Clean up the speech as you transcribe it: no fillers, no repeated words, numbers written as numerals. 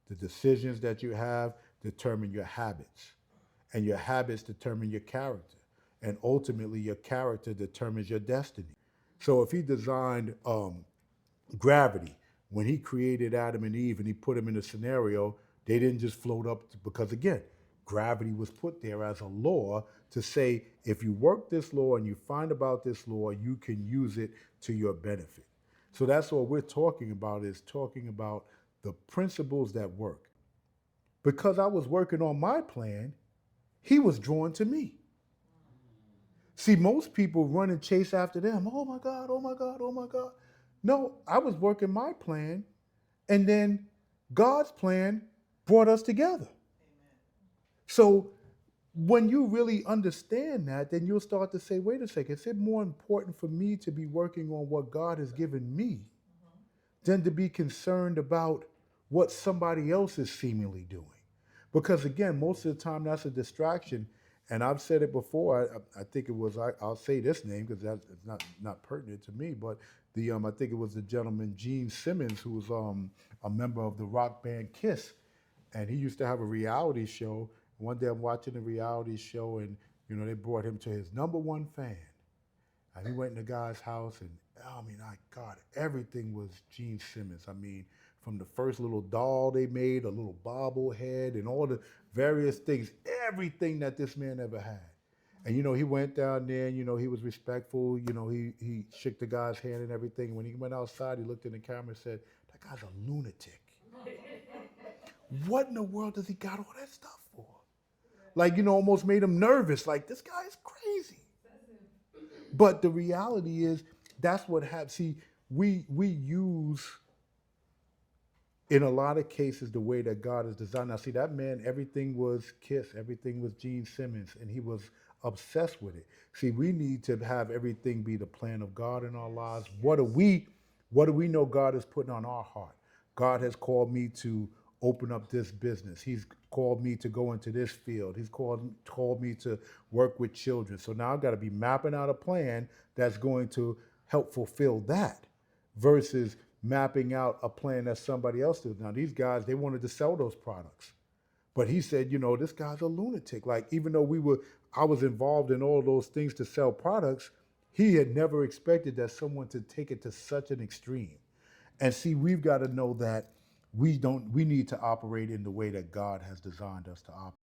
The decisions that you have determine your habits, and your habits determine your character, and ultimately your character determines your destiny. So if he designed gravity, when he created Adam and Eve and he put them in a scenario, they didn't just float up because, again, gravity was put there as a law to say if you work this law and you find about this law, you can use it to your benefit. So that's what we're talking about, is talking about the principles that work. Because I was working on my plan, he was drawn to me. See, most people run and chase after them. Oh my God, oh my God, oh my God. No, I was working my plan, and then God's plan brought us together. So when you really understand that, then you'll start to say, wait a second, is it more important for me to be working on what God has given me than to be concerned about what somebody else is seemingly doing? Because again, most of the time that's a distraction. And I've said it before. I think it was. I'll say this name because that's it's not pertinent to me. But the I think it was the gentleman Gene Simmons, who was a member of the rock band Kiss, and he used to have a reality show. One day I'm watching the reality show, and they brought him to his number one fan, and he went in the guy's house, and I mean, God, everything was Gene Simmons. I mean, from the first little doll they made, a little bobblehead, and all the various things, everything that this man ever had. And he went down there, and he was respectful. He shook the guy's hand and everything. When he went outside, he looked in the camera and said, "That guy's a lunatic. What in the world does he got all that stuff for?" Like, almost made him nervous. Like, this guy is crazy. But the reality is, that's what happens. See, we use in a lot of cases the way that God is designed. Now, see, that man, everything was Kiss, everything was Gene Simmons, and he was obsessed with it. See, we need to have everything be the plan of God in our lives. What do we know God is putting on our heart? God has called me to open up this business. He's called me to go into this field. He's called me to work with children. So now I've got to be mapping out a plan that's going to help fulfill that versus mapping out a plan that somebody else did. Now these guys, they wanted to sell those products. But he said, this guy's a lunatic. Like, even though I was involved in all those things to sell products, he had never expected that someone to take it to such an extreme. And see, we've got to know that we need to operate in the way that God has designed us to operate.